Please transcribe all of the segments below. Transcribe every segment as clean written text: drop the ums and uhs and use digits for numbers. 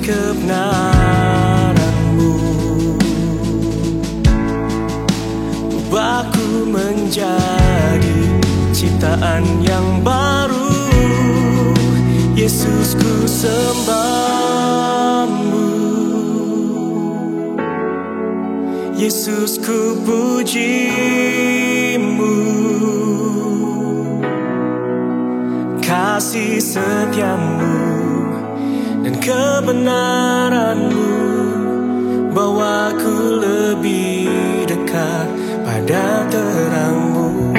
kebenaran-Mu. Ubahku menjadi ciptaan yang baru. Yesus, ku sembah-Mu. Yesus, ku puji-Mu. Kasih setia-Mu dan kebenaran-Mu bawaku lebih dekat pada terang-Mu.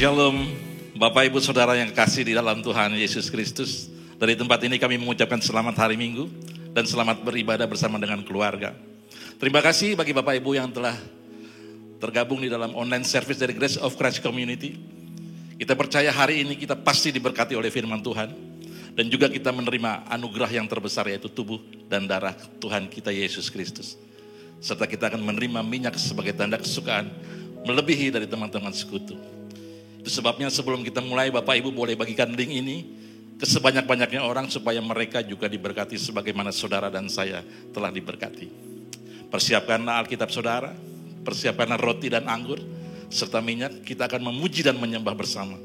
Shalom, Bapak Ibu Saudara yang kekasih di dalam Tuhan Yesus Kristus. Dari tempat ini kami mengucapkan selamat hari Minggu dan selamat beribadah bersama dengan keluarga. Terima kasih bagi Bapak Ibu yang telah tergabung di dalam online service dari Grace of Christ Community. Kita percaya hari ini kita pasti diberkati oleh firman Tuhan. Dan juga kita menerima anugerah yang terbesar, yaitu tubuh dan darah Tuhan kita Yesus Kristus. Serta kita akan menerima minyak sebagai tanda kesukaan melebihi dari teman-teman sekutu. Itu sebabnya sebelum kita mulai, Bapak Ibu boleh bagikan link ini ke sebanyak-banyaknya orang supaya mereka juga diberkati sebagaimana saudara dan saya telah diberkati. Persiapkanlah Alkitab saudara, persiapkanlah roti dan anggur, serta minyak. Kita akan memuji dan menyembah bersama.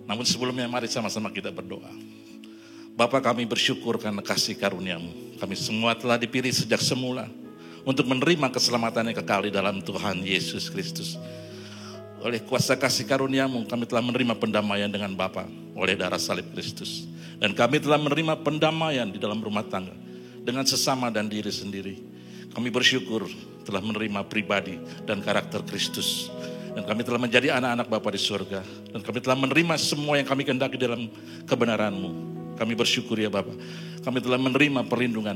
Namun sebelumnya mari sama-sama kita berdoa. Bapa, kami bersyukur karena kasih karunia-Mu. Kami semua telah dipilih sejak semula untuk menerima keselamatan yang kekal di dalam Tuhan Yesus Kristus. Oleh kuasa kasih karunia-Mu kami telah menerima pendamaian dengan Bapa oleh darah salib Kristus. Dan kami telah menerima pendamaian di dalam rumah tangga dengan sesama dan diri sendiri. Kami bersyukur telah menerima pribadi dan karakter Kristus. Dan kami telah menjadi anak-anak Bapa di surga. Dan kami telah menerima semua yang kami kehendaki dalam kebenaran-Mu. Kami bersyukur ya Bapa. Kami telah menerima perlindungan.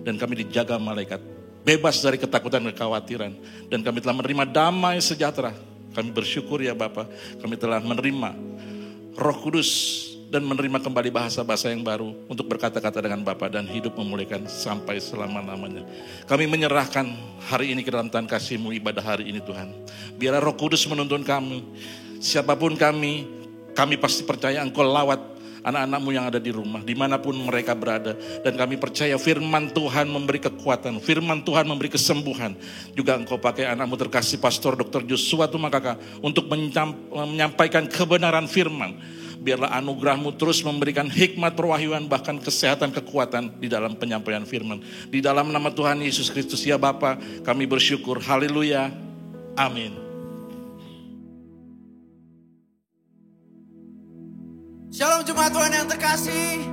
Dan kami dijaga malaikat. Bebas dari ketakutan dan kekhawatiran. Dan kami telah menerima damai sejahtera. Kami bersyukur ya Bapa, kami telah menerima Roh Kudus dan menerima kembali bahasa-bahasa yang baru untuk berkata-kata dengan Bapa dan hidup memulihkan sampai selama-lamanya. Kami menyerahkan hari ini ke dalam tangan kasih-Mu ibadah hari ini Tuhan. Biarlah Roh Kudus menuntun kami, siapapun kami pasti percaya Engkau lawat anak-anak-Mu yang ada di rumah, dimanapun mereka berada. Dan kami percaya firman Tuhan memberi kekuatan, firman Tuhan memberi kesembuhan. Juga Engkau pakai anak-Mu terkasih Pastor Dr. Joshua Tumakaka untuk menyampaikan kebenaran firman. Biarlah anugerah-Mu terus memberikan hikmat perwahyuan, bahkan kesehatan, kekuatan di dalam penyampaian firman. Di dalam nama Tuhan Yesus Kristus ya Bapa, kami bersyukur. Haleluya. Amin. Shalom jemaat Tuhan yang terkasih.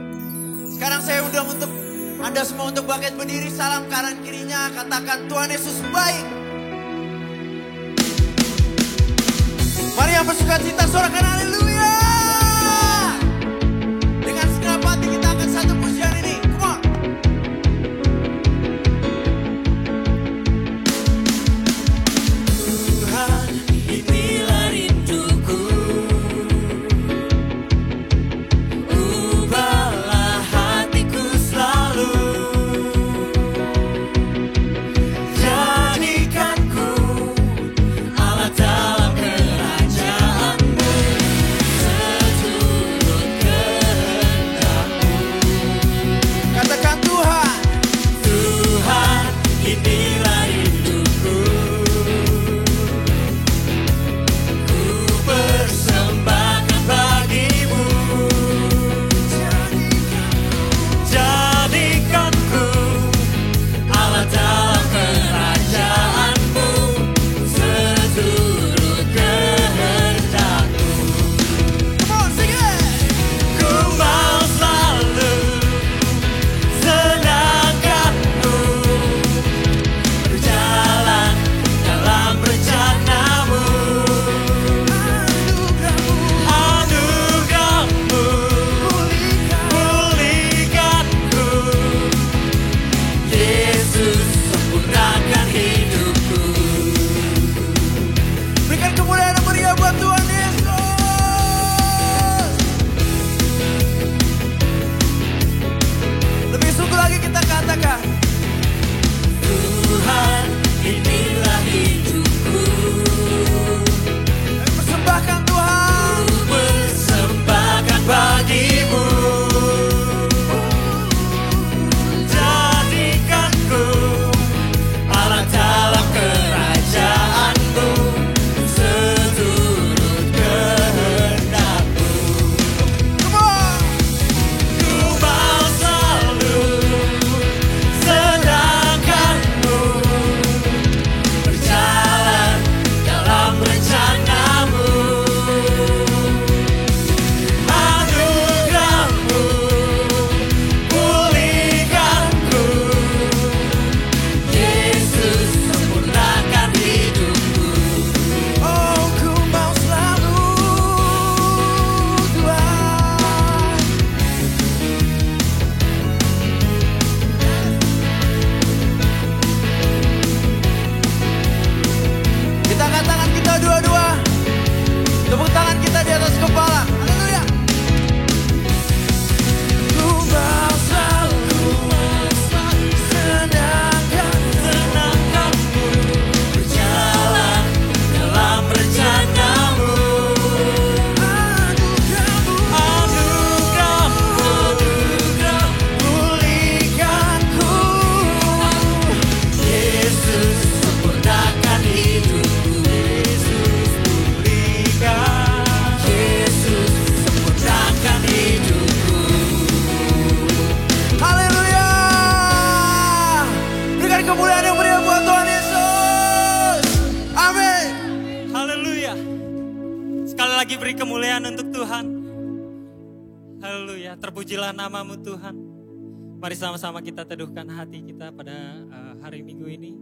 Sekarang saya undang untuk Anda semua untuk bangkit berdiri. Salam kanan kirinya, katakan Tuhan Yesus baik. Mari yang bersuka cita sorakan haleluya. Dengan segenap hati kita akan satu pujian ini. Come on. Tuhan, inilah rinduku. Ubahlah hatiku selalu. Jadikanku Allah dalam kerajaan-Mu. sekali lagi beri kemuliaan untuk Tuhan. Haleluya, terpujilah namamu Tuhan. Mari sama-sama kita teduhkan hati kita pada hari Minggu ini.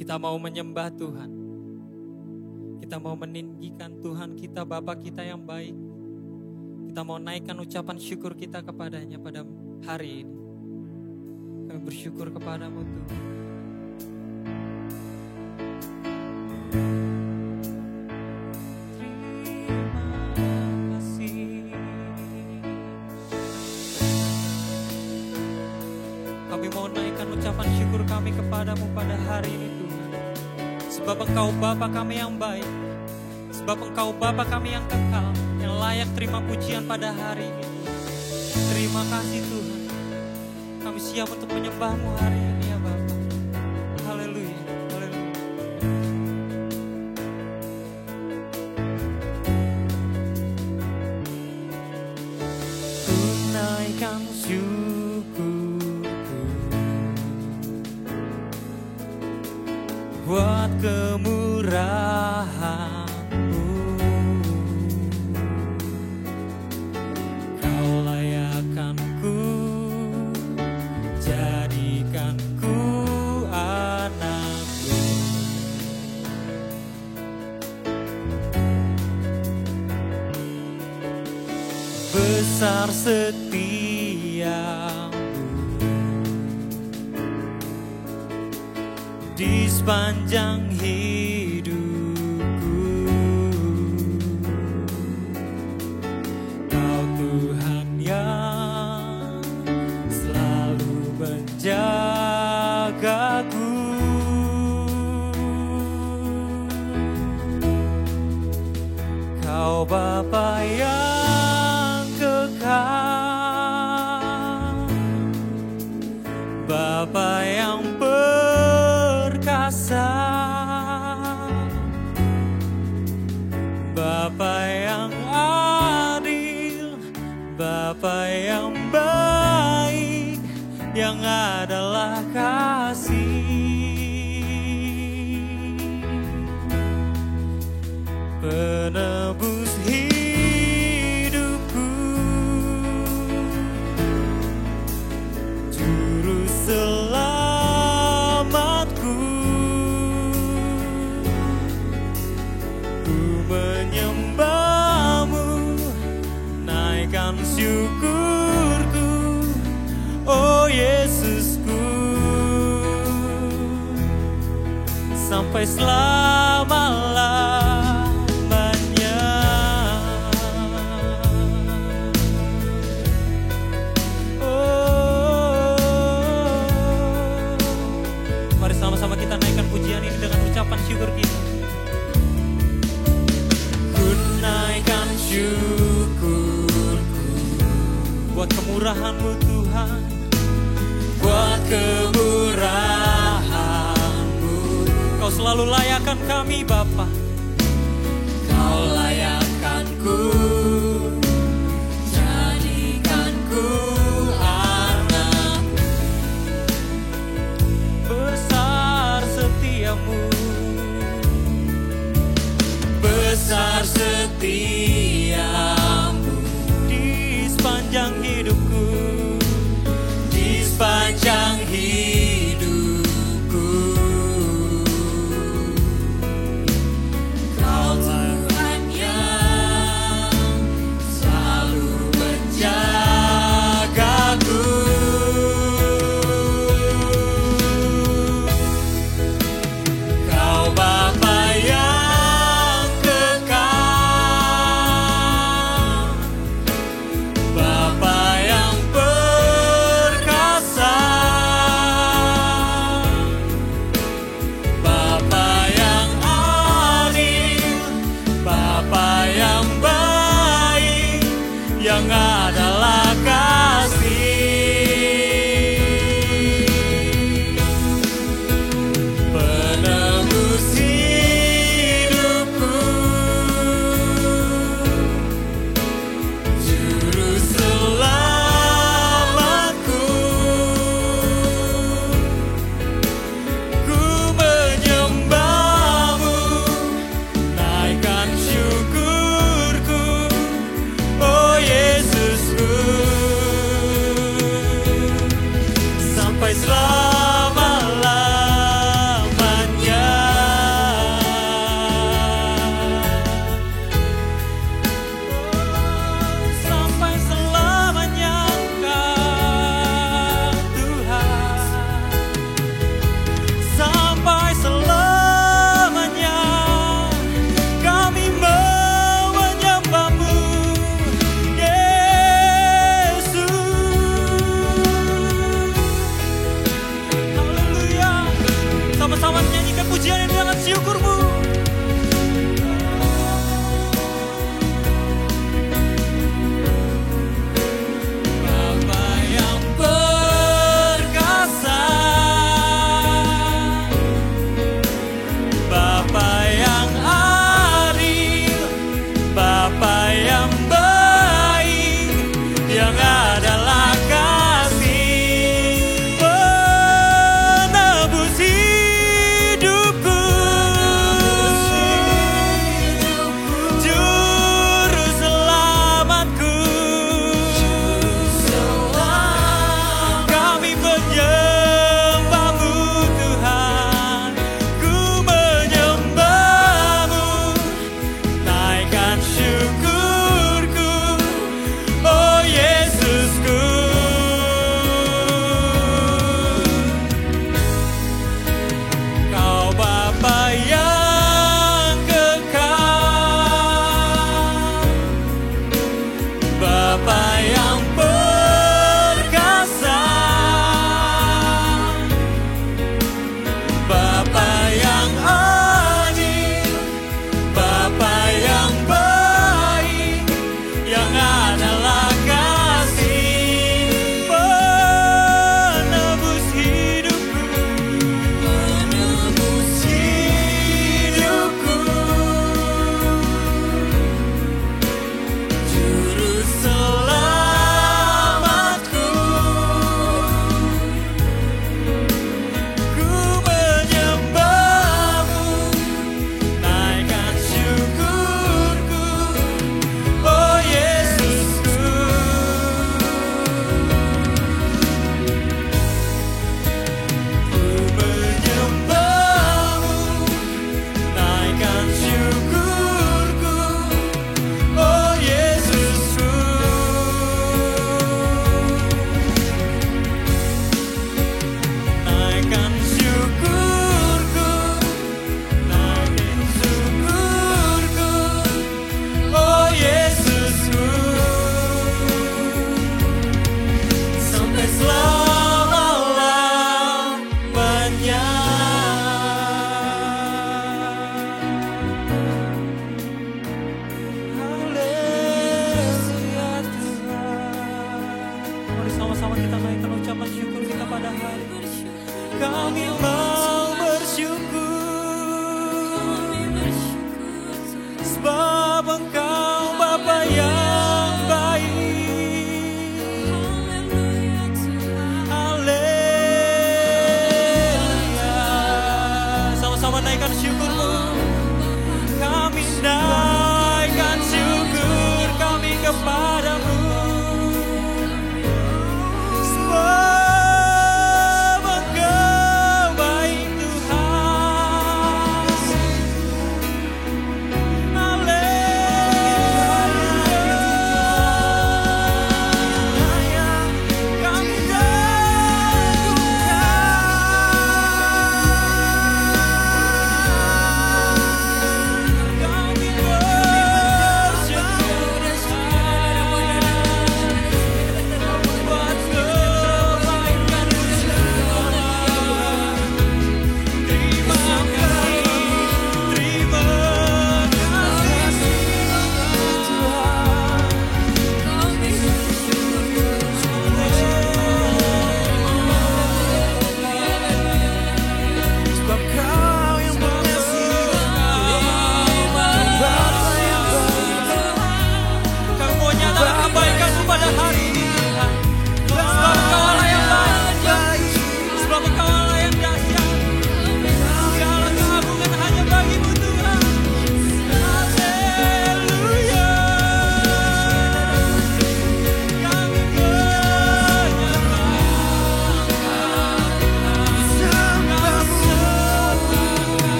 Kita mau menyembah Tuhan. Kita mau meninggikan Tuhan kita, Bapa kita yang baik. Kita mau naikkan ucapan syukur kita kepadanya pada hari ini. Kami bersyukur kepadamu Tuhan. Kami mau naikkan ucapan syukur kami kepadamu pada hari ini Tuhan. Sebab Engkau Bapa kami yang baik. Sebab Engkau Bapa kami yang kekal, yang layak terima pujian pada hari ini. Terima kasih Tuhan. Kami siap untuk menyembah-Mu hari ini ya Bapa. Haleluya. Haleluya. Ku naikkan syukurku buat kemurahan-Mu. Kau layakkan ku, jadikan ku anak-Mu. Besar setiamu di sepanjang hidupku. Kau Tuhan yang selalu menjagaku. Kau Bapa yang kekal, Bapa yang perkasa, Bapa yang adil, Bapa yang baik, yang adalah kasih. Penebus hidupku, Juru selamatku. Ku menyembah-Mu, naikkan syukurku, oh Yesusku, sampai selama-lamanya. Mari sama-sama kita naikkan pujian ini dengan ucapan syukur kita. Ku naikkan syukurku buat kemurahan-Mu Tuhan, buat kemurahan-Mu. Kau selalu layakkan kami Bapa. Kau layakkan ku, jadikan ku anak-Mu. Besar setiamu, besar setiamu di sepanjang hidupku, di sepanjang hidupku. Kau Tuhan yang selalu menjagaku. Kau Bapa yang kekal, sebab Engkau Bapa yang baik. Haleluya. Sama-sama naikkan syukur-Mu. Kami naikkan syukur kami kepadamu. Sebab Engkau baik Tuhan. Haleluya.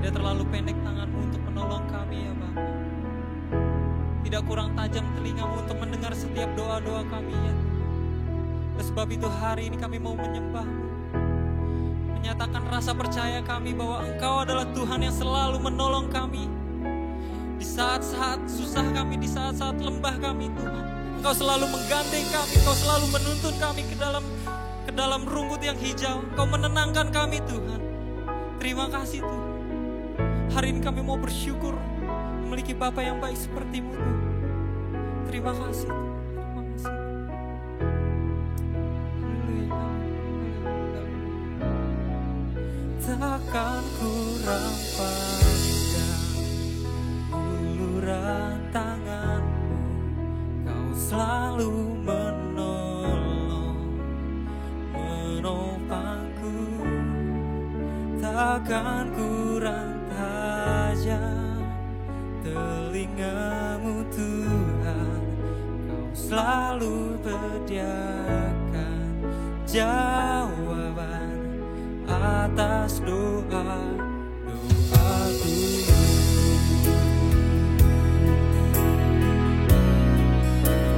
Kami terlalu pendek tangan-Mu untuk menolong kami ya Bapa. Tidak kurang tajam telinga-Mu untuk mendengar setiap doa-doa kami ya. Dan sebab itu hari ini kami mau menyembah-Mu, menyatakan rasa percaya kami bahwa Engkau adalah Tuhan yang selalu menolong kami di saat-saat susah kami, di saat-saat lembah kami Tuhan. Engkau selalu menggandeng kami, Engkau selalu menuntun kami ke dalam rumput yang hijau. Engkau menenangkan kami Tuhan. Terima kasih Tuhan. Hari ini kami mau bersyukur memiliki Bapa yang baik seperti-Mu Tuhan. Terima kasih Tuhan. Terima kasih. Haleluya. Takkan kurang pandang uluran tangan-Mu, Kau selalu menopangku. Takkan kurang tajam telinga-Mu Tuhan, Kau selalu sediakan jawaban atas doa-doaku.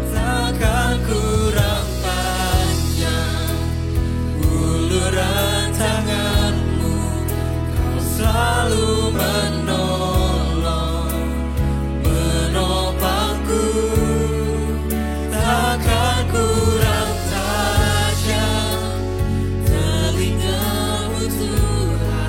Takkan kurang panjang uluran tangan-Mu, Kau selalu menopangku. Takkan kurang tajam telinga-Mu Tuhan,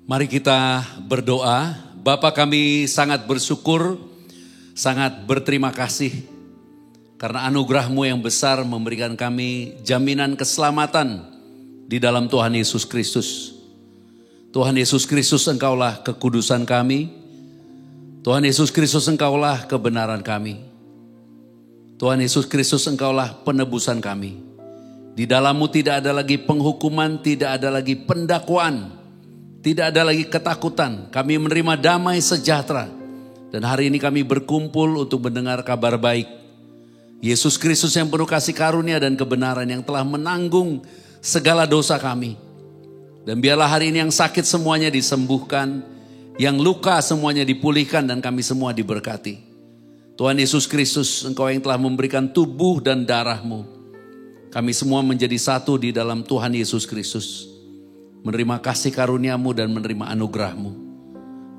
Mari kita berdoa. Bapa, kami sangat bersyukur, sangat berterima kasih karena anugerah-Mu yang besar memberikan kami jaminan keselamatan di dalam Tuhan Yesus Kristus. Tuhan Yesus Kristus, Engkaulah kekudusan kami. Tuhan Yesus Kristus, Engkaulah kebenaran kami. Tuhan Yesus Kristus, Engkaulah penebusan kami. Di dalam-Mu tidak ada lagi penghukuman, tidak ada lagi pendakwaan, tidak ada lagi ketakutan. Kami menerima damai sejahtera. Dan hari ini kami berkumpul untuk mendengar kabar baik. Yesus Kristus yang penuh kasih karunia dan kebenaran yang telah menanggung segala dosa kami. Dan biarlah hari ini yang sakit semuanya disembuhkan, yang luka semuanya dipulihkan dan kami semua diberkati. Tuhan Yesus Kristus, Engkau yang telah memberikan tubuh dan darah-Mu. Kami semua menjadi satu di dalam Tuhan Yesus Kristus. Menerima kasih karunia-Mu dan menerima anugerah-Mu.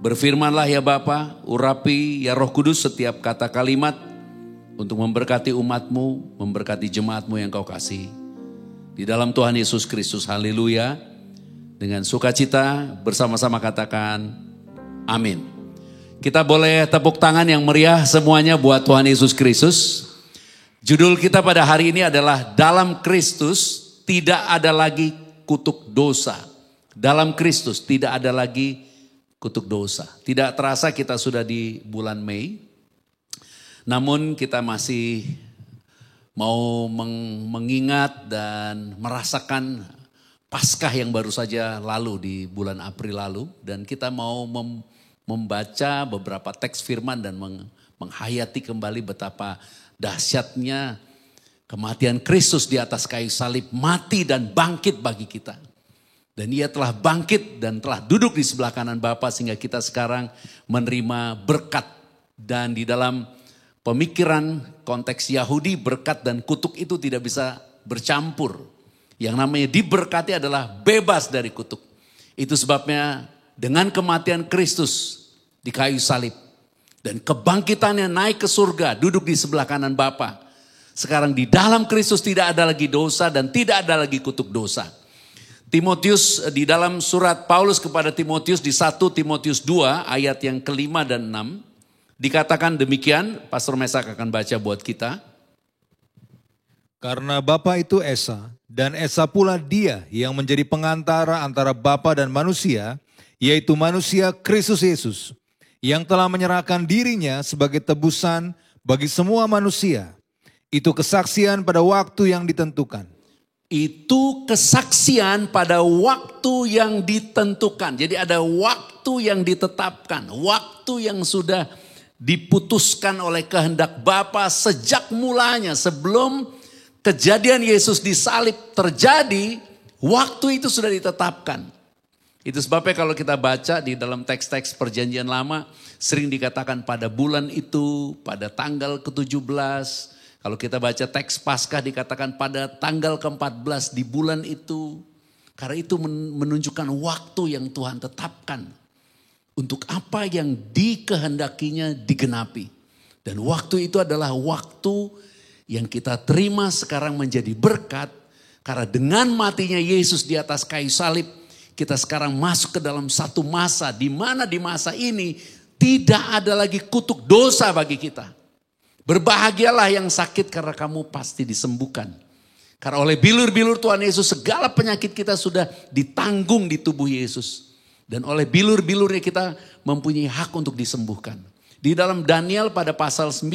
Berfirmanlah ya Bapa, urapi ya Roh Kudus setiap kata kalimat untuk memberkati umat-Mu, memberkati jemaat-Mu yang Kau kasih. Di dalam Tuhan Yesus Kristus, haleluya. Dengan sukacita bersama-sama katakan amin. Kita boleh tepuk tangan yang meriah semuanya buat Tuhan Yesus Kristus. Judul kita pada hari ini adalah dalam Kristus tidak ada lagi kutuk dosa. Dalam Kristus tidak ada lagi kutuk dosa. Tidak terasa kita sudah di bulan Mei. Namun kita masih mau mengingat dan merasakan Paskah yang baru saja lalu di bulan April lalu. Dan kita mau membaca beberapa teks firman dan menghayati kembali betapa dahsyatnya kematian Kristus di atas kayu salib, mati dan bangkit bagi kita. Dan Ia telah bangkit dan telah duduk di sebelah kanan Bapa sehingga kita sekarang menerima berkat. Dan di dalam pemikiran konteks Yahudi, berkat dan kutuk itu tidak bisa bercampur. Yang namanya diberkati adalah bebas dari kutuk. Itu sebabnya dengan kematian Kristus di kayu salib dan kebangkitannya naik ke surga, duduk di sebelah kanan Bapa. Sekarang di dalam Kristus tidak ada lagi dosa dan tidak ada lagi kutuk dosa. Timotius di dalam surat Paulus kepada Timotius di 1 Timotius 2 ayat yang kelima dan 6 dikatakan demikian. Pastor Mesak akan baca buat kita. Karena Bapa itu Esa, dan Esa pula Dia yang menjadi pengantara antara Bapa dan manusia, yaitu manusia Kristus Yesus, yang telah menyerahkan dirinya sebagai tebusan bagi semua manusia. Itu kesaksian pada waktu yang ditentukan. Itu kesaksian pada waktu yang ditentukan. Jadi ada waktu yang ditetapkan, waktu yang sudah diputuskan oleh kehendak Bapa sejak mulanya sebelum kejadian Yesus disalib terjadi, waktu itu sudah ditetapkan. Itu sebabnya kalau kita baca di dalam teks-teks perjanjian lama, sering dikatakan pada bulan itu, pada tanggal ke-17. Kalau kita baca teks Paskah dikatakan pada tanggal ke-14 di bulan itu. Karena itu menunjukkan waktu yang Tuhan tetapkan. Untuk apa yang dikehendakinya digenapi. Dan waktu itu adalah waktu yang kita terima sekarang menjadi berkat. Karena dengan matinya Yesus di atas kayu salib, kita sekarang masuk ke dalam satu masa. Di mana di masa ini tidak ada lagi kutuk dosa bagi kita. Berbahagialah yang sakit karena kamu pasti disembuhkan. Karena oleh bilur-bilur Tuhan Yesus segala penyakit kita sudah ditanggung di tubuh Yesus. Dan oleh bilur-bilurnya kita mempunyai hak untuk disembuhkan. Di dalam Daniel pada pasal 9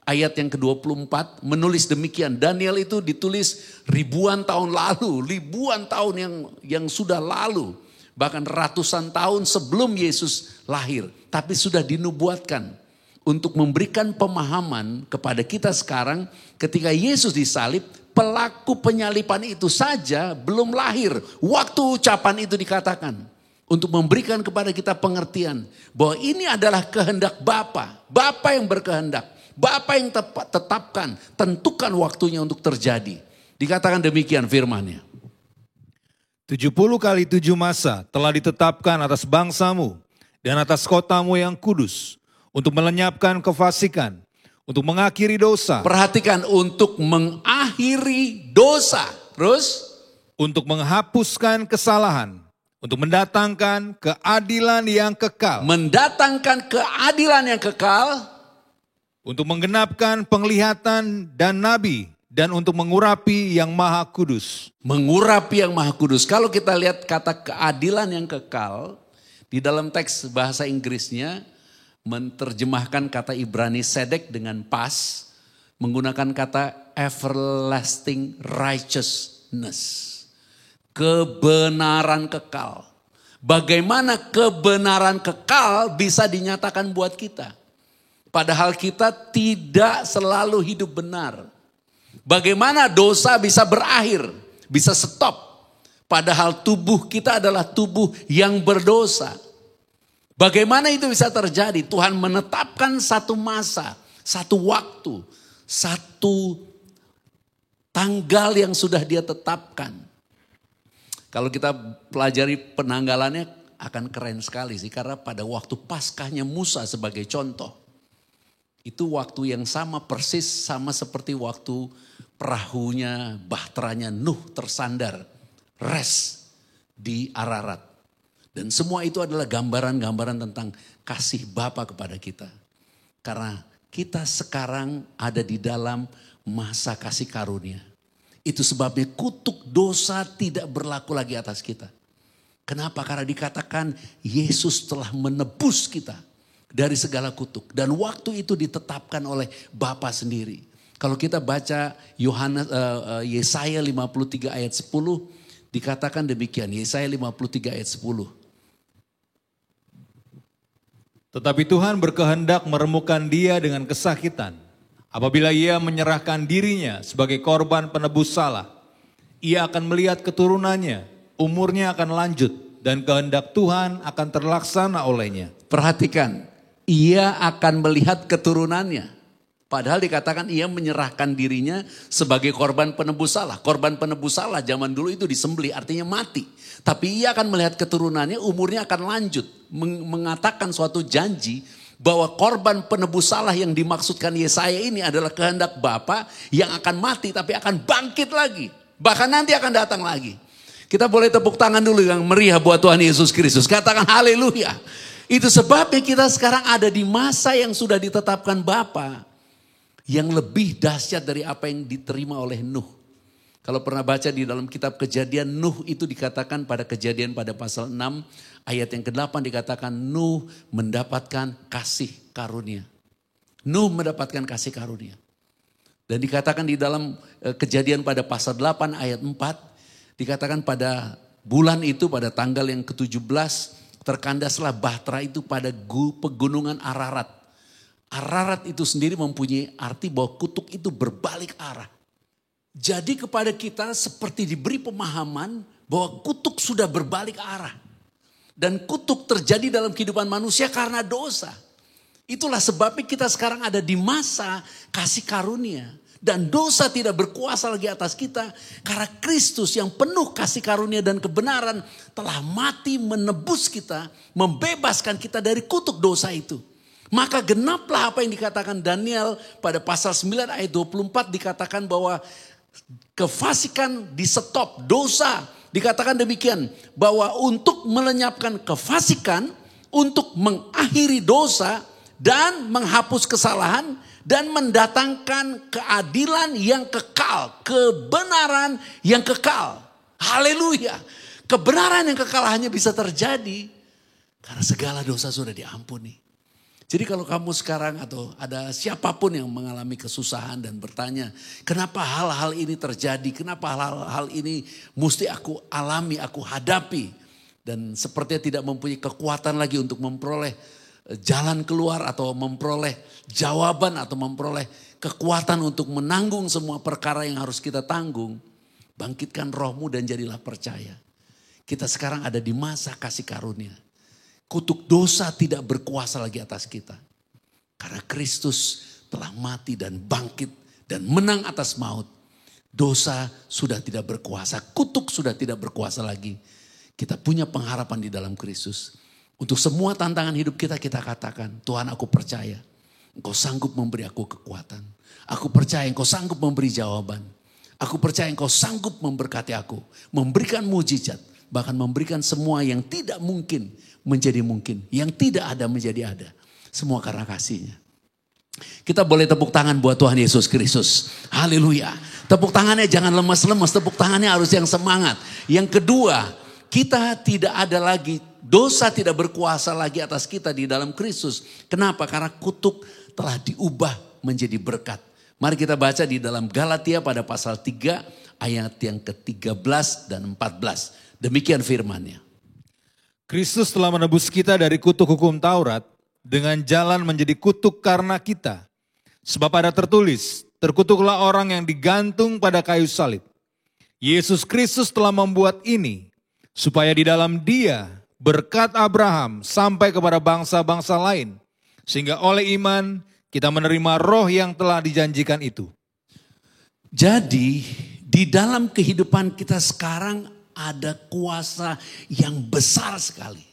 ayat yang ke-24 menulis demikian. Daniel itu ditulis ribuan tahun lalu, ribuan tahun yang sudah lalu. Bahkan ratusan tahun sebelum Yesus lahir. Tapi sudah dinubuatkan untuk memberikan pemahaman kepada kita sekarang ketika Yesus disalib, pelaku penyalipan itu saja belum lahir. Waktu ucapan itu dikatakan. Untuk memberikan kepada kita pengertian bahwa ini adalah kehendak Bapa. Bapa yang berkehendak. Bapa yang tetapkan, tentukan waktunya untuk terjadi. Dikatakan demikian firman-Nya. 70 kali 7 masa telah ditetapkan atas bangsamu dan atas kotamu yang kudus. Untuk melenyapkan kefasikan, untuk mengakhiri dosa. Perhatikan, untuk mengakhiri dosa. Terus? Untuk menghapuskan kesalahan, untuk mendatangkan keadilan yang kekal, mendatangkan keadilan yang kekal, untuk menggenapkan penglihatan dan nabi, dan untuk mengurapi yang maha kudus. mengurapi yang maha kudus. Kalau kita lihat kata keadilan yang kekal, di dalam teks bahasa Inggrisnya menerjemahkan kata Ibrani sedek dengan pas, menggunakan kata everlasting righteousness. Kebenaran kekal. Bagaimana kebenaran kekal bisa dinyatakan buat kita? Padahal kita tidak selalu hidup benar. Bagaimana dosa bisa berakhir, bisa stop. Padahal tubuh kita adalah tubuh yang berdosa. Bagaimana itu bisa terjadi? Tuhan menetapkan satu masa, satu waktu, satu tanggal yang sudah Dia tetapkan. Kalau kita pelajari penanggalannya akan keren sekali sih. Karena pada waktu Paskahnya Musa sebagai contoh. Itu waktu yang sama persis sama seperti waktu perahunya, bahteranya Nuh tersandar. Rest di Ararat. Dan semua itu adalah gambaran-gambaran tentang kasih Bapa kepada kita. Karena kita sekarang ada di dalam masa kasih karunia. Itu sebabnya kutuk dosa tidak berlaku lagi atas kita. Kenapa? Karena dikatakan Yesus telah menebus kita dari segala kutuk. Dan waktu itu ditetapkan oleh Bapa sendiri. Kalau kita baca Yesaya 53 ayat 10, dikatakan demikian. Yesaya 53 ayat 10. Tetapi Tuhan berkehendak meremukkan dia dengan kesakitan. Apabila ia menyerahkan dirinya sebagai korban penebus salah, ia akan melihat keturunannya, umurnya akan lanjut, dan kehendak Tuhan akan terlaksana olehnya. Perhatikan, ia akan melihat keturunannya. Padahal dikatakan ia menyerahkan dirinya sebagai korban penebus salah. Korban penebus salah zaman dulu itu disembelih, artinya mati. Tapi ia akan melihat keturunannya, umurnya akan lanjut. Mengatakan suatu janji bahwa korban penebus salah yang dimaksudkan Yesaya ini adalah kehendak Bapa yang akan mati tapi akan bangkit lagi. Bahkan nanti akan datang lagi. Kita boleh tepuk tangan dulu yang meriah buat Tuhan Yesus Kristus. Katakan haleluya. Itu sebabnya kita sekarang ada di masa yang sudah ditetapkan Bapa. Yang lebih dahsyat dari apa yang diterima oleh Nuh. Kalau pernah baca di dalam kitab Kejadian, Nuh itu dikatakan pada Kejadian pada pasal 6 ayat yang ke-8 dikatakan Nuh mendapatkan kasih karunia. Nuh mendapatkan kasih karunia. Dan dikatakan di dalam Kejadian pada pasal 8 ayat 4 dikatakan pada bulan itu pada tanggal yang ke-17 terkandaslah bahtera itu pada pegunungan Ararat. Ararat itu sendiri mempunyai arti bahwa kutuk itu berbalik arah. Jadi kepada kita seperti diberi pemahaman bahwa kutuk sudah berbalik arah. Dan kutuk terjadi dalam kehidupan manusia karena dosa. Itulah sebabnya kita sekarang ada di masa kasih karunia. Dan dosa tidak berkuasa lagi atas kita. Karena Kristus yang penuh kasih karunia dan kebenaran telah mati menebus kita. Membebaskan kita dari kutuk dosa itu. Maka genaplah apa yang dikatakan Daniel pada pasal 9 ayat 24 dikatakan bahwa kefasikan di stop, dosa. Dikatakan demikian, bahwa untuk melenyapkan kefasikan, untuk mengakhiri dosa dan menghapus kesalahan dan mendatangkan keadilan yang kekal, kebenaran yang kekal. Haleluya. Kebenaran yang kekal hanya bisa terjadi karena segala dosa sudah diampuni. Jadi kalau kamu sekarang atau ada siapapun yang mengalami kesusahan dan bertanya, kenapa hal-hal ini terjadi? Kenapa hal-hal ini mesti aku alami, aku hadapi? Dan sepertinya tidak mempunyai kekuatan lagi untuk memperoleh jalan keluar atau memperoleh jawaban atau memperoleh kekuatan untuk menanggung semua perkara yang harus kita tanggung. Bangkitkan rohmu dan jadilah percaya. Kita sekarang ada di masa kasih karunia. Kutuk dosa tidak berkuasa lagi atas kita. Karena Kristus telah mati dan bangkit dan menang atas maut. Dosa sudah tidak berkuasa, kutuk sudah tidak berkuasa lagi. Kita punya pengharapan di dalam Kristus. Untuk semua tantangan hidup kita, kita katakan, Tuhan aku percaya. Engkau sanggup memberi aku kekuatan. Aku percaya Engkau sanggup memberi jawaban. Aku percaya Engkau sanggup memberkati aku. Memberikan mujizat. Bahkan memberikan semua yang tidak mungkin menjadi mungkin. Yang tidak ada menjadi ada. Semua karena kasih-Nya. Kita boleh tepuk tangan buat Tuhan Yesus Kristus. Haleluya. Tepuk tangannya jangan lemas-lemas. Tepuk tangannya harus yang semangat. Yang kedua, kita tidak ada lagi, dosa tidak berkuasa lagi atas kita di dalam Kristus. Kenapa? Karena kutuk telah diubah menjadi berkat. Mari kita baca di dalam Galatia pada pasal 3 ayat yang ke-13 dan 14. Demikian firman-Nya. Kristus telah menebus kita dari kutuk hukum Taurat dengan jalan menjadi kutuk karena kita. Sebab ada tertulis, terkutuklah orang yang digantung pada kayu salib. Yesus Kristus telah membuat ini, supaya di dalam Dia berkat Abraham sampai kepada bangsa-bangsa lain. Sehingga oleh iman kita menerima roh yang telah dijanjikan itu. Jadi di dalam kehidupan kita sekarang ada kuasa yang besar sekali.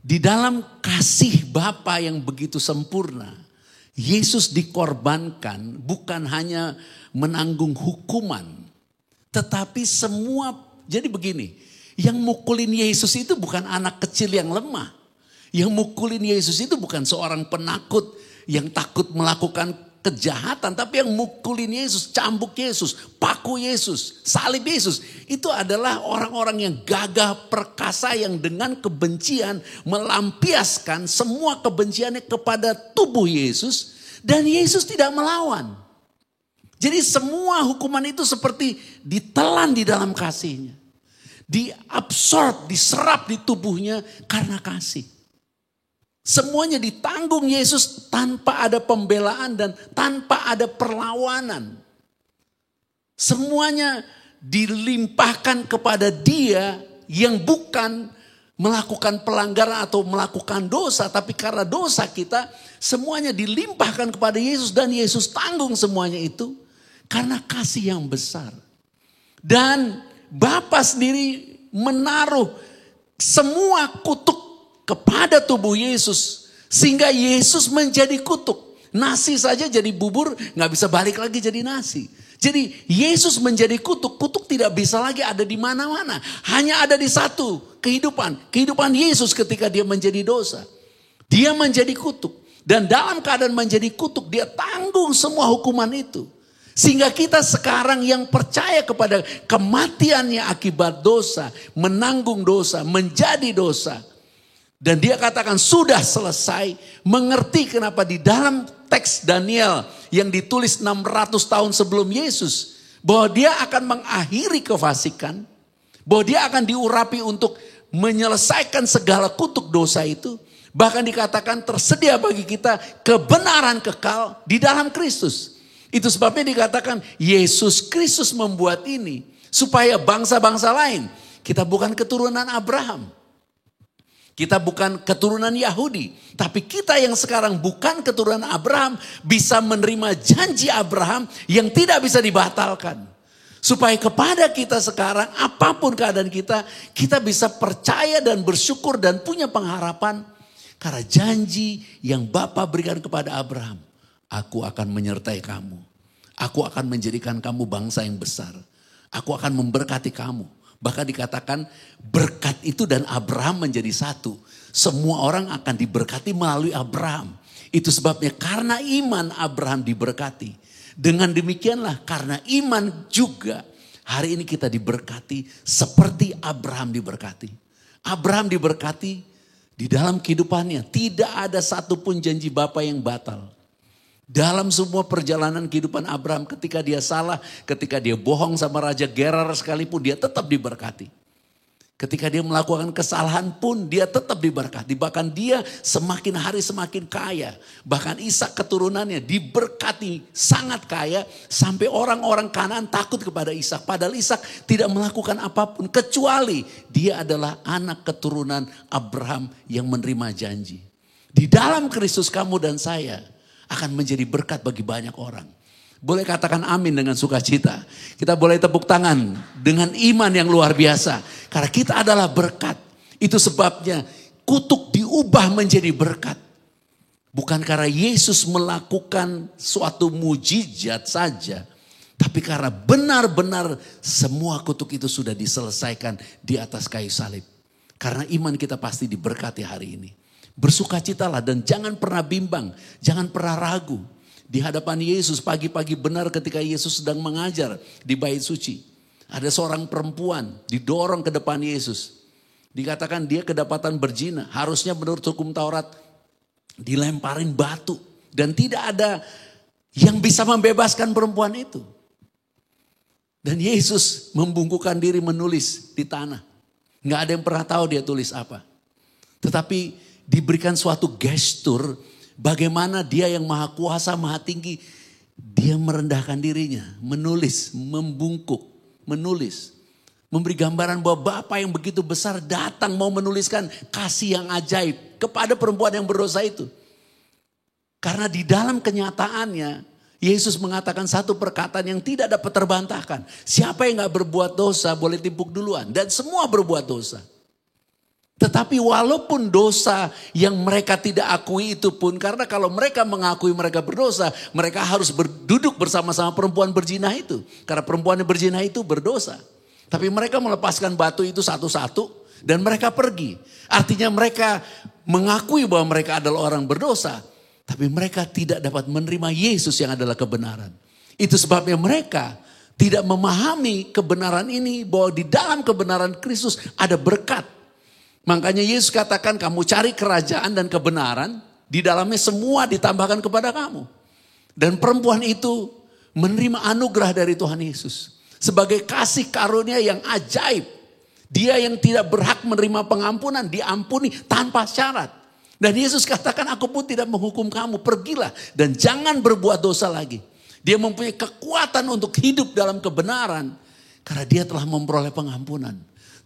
Di dalam kasih Bapa yang begitu sempurna, Yesus dikorbankan bukan hanya menanggung hukuman, tetapi semua. Jadi begini, yang mukulin Yesus itu bukan anak kecil yang lemah. Yang mukulin Yesus itu bukan seorang penakut yang takut melakukan kejahatan. Tapi yang mukulin Yesus, cambuk Yesus, paku Yesus, salib Yesus. Itu adalah orang-orang yang gagah perkasa yang dengan kebencian melampiaskan semua kebenciannya kepada tubuh Yesus. Dan Yesus tidak melawan. Jadi semua hukuman itu seperti ditelan di dalam kasih-Nya. Diabsorb, diserap di tubuhnya karena kasih. Semuanya ditanggung Yesus tanpa ada pembelaan dan tanpa ada perlawanan. Semuanya dilimpahkan kepada Dia yang bukan melakukan pelanggaran atau melakukan dosa. Tapi karena dosa kita semuanya dilimpahkan kepada Yesus dan Yesus tanggung semuanya itu. Karena kasih yang besar. Dan Bapa sendiri menaruh semua kutuk kepada tubuh Yesus. Sehingga Yesus menjadi kutuk. Nasi saja jadi bubur gak bisa balik lagi jadi nasi. Jadi Yesus menjadi kutuk. Kutuk tidak bisa lagi ada di mana-mana. Hanya ada di satu kehidupan. Kehidupan Yesus ketika Dia menjadi dosa. Dia menjadi kutuk. Dan dalam keadaan menjadi kutuk Dia tanggung semua hukuman itu. Sehingga kita sekarang yang percaya kepada kematiannya akibat dosa, menanggung dosa, menjadi dosa. Dan Dia katakan sudah selesai, mengerti kenapa di dalam teks Daniel yang ditulis 600 tahun sebelum Yesus. Bahwa Dia akan mengakhiri kefasikan, bahwa Dia akan diurapi untuk menyelesaikan segala kutuk dosa itu. Bahkan dikatakan tersedia bagi kita kebenaran kekal di dalam Kristus. Itu sebabnya dikatakan Yesus Kristus membuat ini supaya bangsa-bangsa lain. Kita bukan keturunan Abraham. Kita bukan keturunan Yahudi. Tapi kita yang sekarang bukan keturunan Abraham bisa menerima janji Abraham yang tidak bisa dibatalkan. Supaya kepada kita sekarang apapun keadaan kita, kita bisa percaya dan bersyukur dan punya pengharapan. Karena janji yang Bapa berikan kepada Abraham. Aku akan menyertai kamu. Aku akan menjadikan kamu bangsa yang besar. Aku akan memberkati kamu. Bahkan dikatakan berkat itu dan Abraham menjadi satu. Semua orang akan diberkati melalui Abraham. Itu sebabnya karena iman Abraham diberkati. Dengan demikianlah karena iman juga hari ini kita diberkati seperti Abraham diberkati. Abraham diberkati di dalam kehidupannya. Tidak ada satupun janji Bapa yang batal. Dalam semua perjalanan kehidupan Abraham ketika dia salah, ketika dia bohong sama Raja Gerar sekalipun dia tetap diberkati. Ketika dia melakukan kesalahan pun dia tetap diberkati. Bahkan dia semakin hari semakin kaya. Bahkan Ishak keturunannya diberkati sangat kaya sampai orang-orang Kanaan takut kepada Ishak. Padahal Ishak tidak melakukan apapun kecuali dia adalah anak keturunan Abraham yang menerima janji. Di dalam Kristus kamu dan saya akan menjadi berkat bagi banyak orang. Boleh katakan amin dengan sukacita. Kita boleh tepuk tangan dengan iman yang luar biasa. Karena kita adalah berkat. Itu sebabnya kutuk diubah menjadi berkat. Bukan karena Yesus melakukan suatu mujizat saja. Tapi karena benar-benar semua kutuk itu sudah diselesaikan di atas kayu salib. Karena iman kita pasti diberkati hari ini. Bersukacitalah dan jangan pernah bimbang, jangan pernah ragu. Di hadapan Yesus pagi-pagi benar ketika Yesus sedang mengajar di bait suci. Ada seorang perempuan didorong ke depan Yesus. Dikatakan dia kedapatan berzina. Harusnya menurut hukum Taurat dilemparin batu. Dan tidak ada yang bisa membebaskan perempuan itu. Dan Yesus membungkukkan diri menulis di tanah. Nggak ada yang pernah tahu dia tulis apa. Tetapi diberikan suatu gestur bagaimana dia yang maha kuasa, maha tinggi. Dia merendahkan dirinya, menulis, membungkuk, menulis. Memberi gambaran bahwa Bapa yang begitu besar datang mau menuliskan kasih yang ajaib kepada perempuan yang berdosa itu. Karena di dalam kenyataannya Yesus mengatakan satu perkataan yang tidak dapat terbantahkan. Siapa yang gak berbuat dosa boleh timpuk duluan. Dan semua berbuat dosa. Tetapi walaupun dosa yang mereka tidak akui itu pun. Karena kalau mereka mengakui mereka berdosa. Mereka harus duduk bersama-sama perempuan berzina itu. Karena perempuan yang berzina itu berdosa. Tapi mereka melepaskan batu itu satu-satu. Dan mereka pergi. Artinya mereka mengakui bahwa mereka adalah orang berdosa. Tapi mereka tidak dapat menerima Yesus yang adalah kebenaran. Itu sebabnya mereka tidak memahami kebenaran ini. Bahwa di dalam kebenaran Kristus ada berkat. Makanya Yesus katakan kamu cari kerajaan dan kebenaran. Di dalamnya semua ditambahkan kepada kamu. Dan perempuan itu menerima anugerah dari Tuhan Yesus. Sebagai kasih karunia yang ajaib. Dia yang tidak berhak menerima pengampunan diampuni tanpa syarat. Dan Yesus katakan aku pun tidak menghukum kamu. Pergilah dan jangan berbuat dosa lagi. Dia mempunyai kekuatan untuk hidup dalam kebenaran. Karena dia telah memperoleh pengampunan.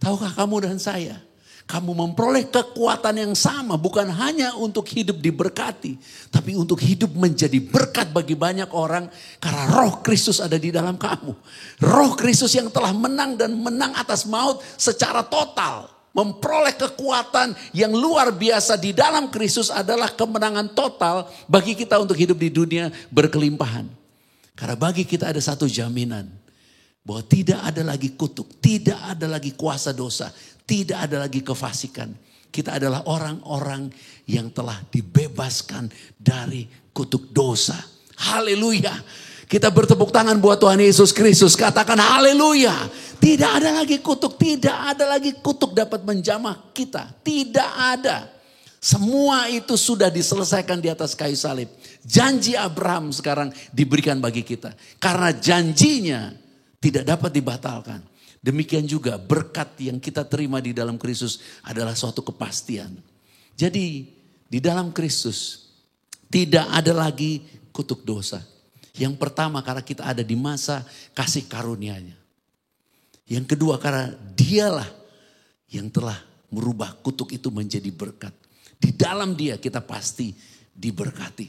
Tahukah kamu dan saya? Kamu memperoleh kekuatan yang sama. Bukan hanya untuk hidup diberkati. Tapi untuk hidup menjadi berkat bagi banyak orang. Karena roh Kristus ada di dalam kamu. Roh Kristus yang telah menang dan menang atas maut secara total. Memperoleh kekuatan yang luar biasa di dalam Kristus adalah kemenangan total bagi kita untuk hidup di dunia berkelimpahan. Karena bagi kita ada satu jaminan. Bahwa tidak ada lagi kutuk, tidak ada lagi kuasa dosa, tidak ada lagi kefasikan. Kita adalah orang-orang yang telah dibebaskan dari kutuk dosa. Haleluya. Kita bertepuk tangan buat Tuhan Yesus Kristus. Katakan haleluya. Tidak ada lagi kutuk. Tidak ada lagi kutuk dapat menjamah kita. Tidak ada. Semua itu sudah diselesaikan di atas kayu salib. Janji Abraham sekarang diberikan bagi kita. Karena janjinya tidak dapat dibatalkan. Demikian juga berkat yang kita terima di dalam Kristus adalah suatu kepastian. Jadi di dalam Kristus tidak ada lagi kutuk dosa. Yang pertama karena kita ada di masa kasih karunia-Nya. Yang kedua karena dialah yang telah merubah kutuk itu menjadi berkat. Di dalam dia kita pasti diberkati.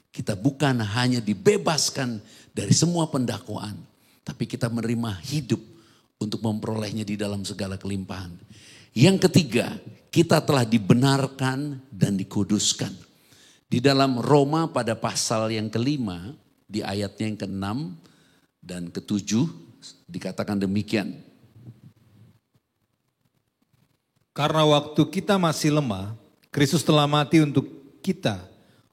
Kita bukan hanya dibebaskan dari semua pendakwaan. Tapi kita menerima hidup untuk memperolehnya di dalam segala kelimpahan. Yang ketiga kita telah dibenarkan dan dikuduskan. Di dalam Roma pada pasal yang kelima. Di ayatnya yang ke-6 dan ke-7 dikatakan demikian. Karena waktu kita masih lemah, Kristus telah mati untuk kita,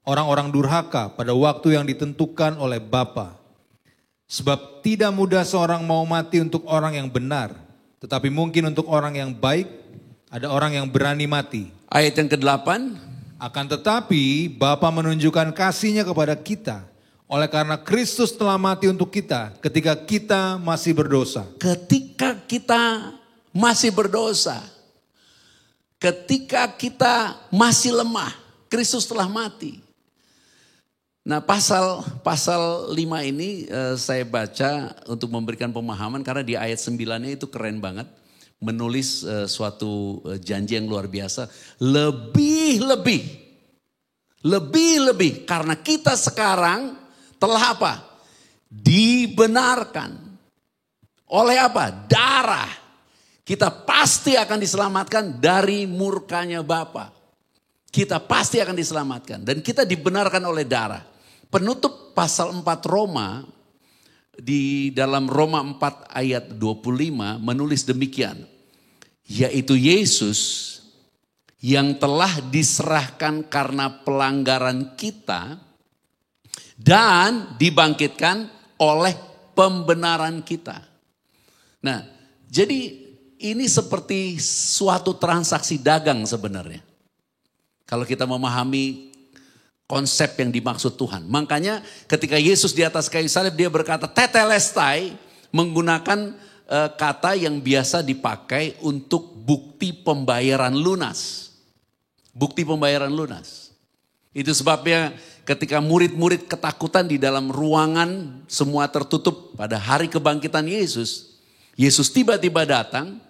orang-orang durhaka pada waktu yang ditentukan oleh Bapa. Sebab tidak mudah seorang mau mati untuk orang yang benar, tetapi mungkin untuk orang yang baik, ada orang yang berani mati. Ayat yang ke-8. Akan tetapi Bapa menunjukkan kasih-Nya kepada kita. Oleh karena Kristus telah mati untuk kita ketika kita masih berdosa. Ketika kita masih berdosa. Ketika kita masih lemah. Kristus telah mati. Nah pasal 5 ini saya baca untuk memberikan pemahaman. Karena di ayat 9-nya itu keren banget. Menulis suatu janji yang luar biasa. Lebih-lebih. Karena kita sekarang telah apa? Dibenarkan. Oleh apa? Darah. Kita pasti akan diselamatkan dari murkanya Bapa. Kita pasti akan diselamatkan. Dan kita dibenarkan oleh darah. Penutup pasal 4 Roma di dalam Roma 4 ayat 25 menulis demikian. Yaitu Yesus yang telah diserahkan karena pelanggaran kita dan dibangkitkan oleh pembenaran kita. Nah, jadi ini seperti suatu transaksi dagang sebenarnya. Kalau kita memahami konsep yang dimaksud Tuhan. Makanya ketika Yesus di atas kayu salib dia berkata tetelestai, menggunakan kata yang biasa dipakai untuk bukti pembayaran lunas. Bukti pembayaran lunas. Itu sebabnya ketika murid-murid ketakutan di dalam ruangan semua tertutup pada hari kebangkitan Yesus. Yesus tiba-tiba datang,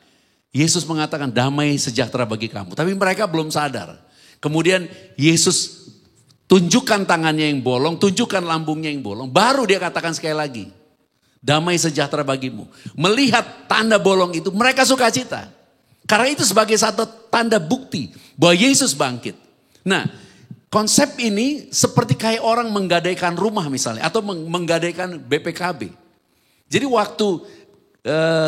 Yesus mengatakan damai sejahtera bagi kamu. Tapi mereka belum sadar. Kemudian Yesus tunjukkan tangannya yang bolong, tunjukkan lambungnya yang bolong. Baru dia katakan sekali lagi, damai sejahtera bagimu. Melihat tanda bolong itu, mereka sukacita. Karena itu sebagai satu tanda bukti bahwa Yesus bangkit. Nah, konsep ini seperti kayak orang menggadaikan rumah misalnya, atau menggadaikan BPKB. Jadi waktu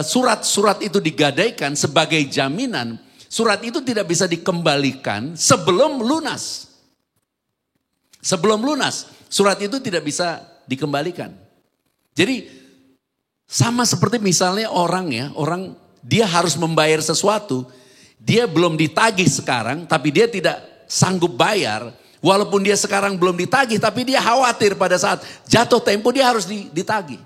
surat-surat itu digadaikan sebagai jaminan, surat itu tidak bisa dikembalikan sebelum lunas. Sebelum lunas, surat itu tidak bisa dikembalikan. Jadi sama seperti misalnya orang dia harus membayar sesuatu, dia belum ditagih sekarang tapi dia tidak sanggup bayar. Walaupun dia sekarang belum ditagih tapi dia khawatir pada saat jatuh tempo dia harus ditagih.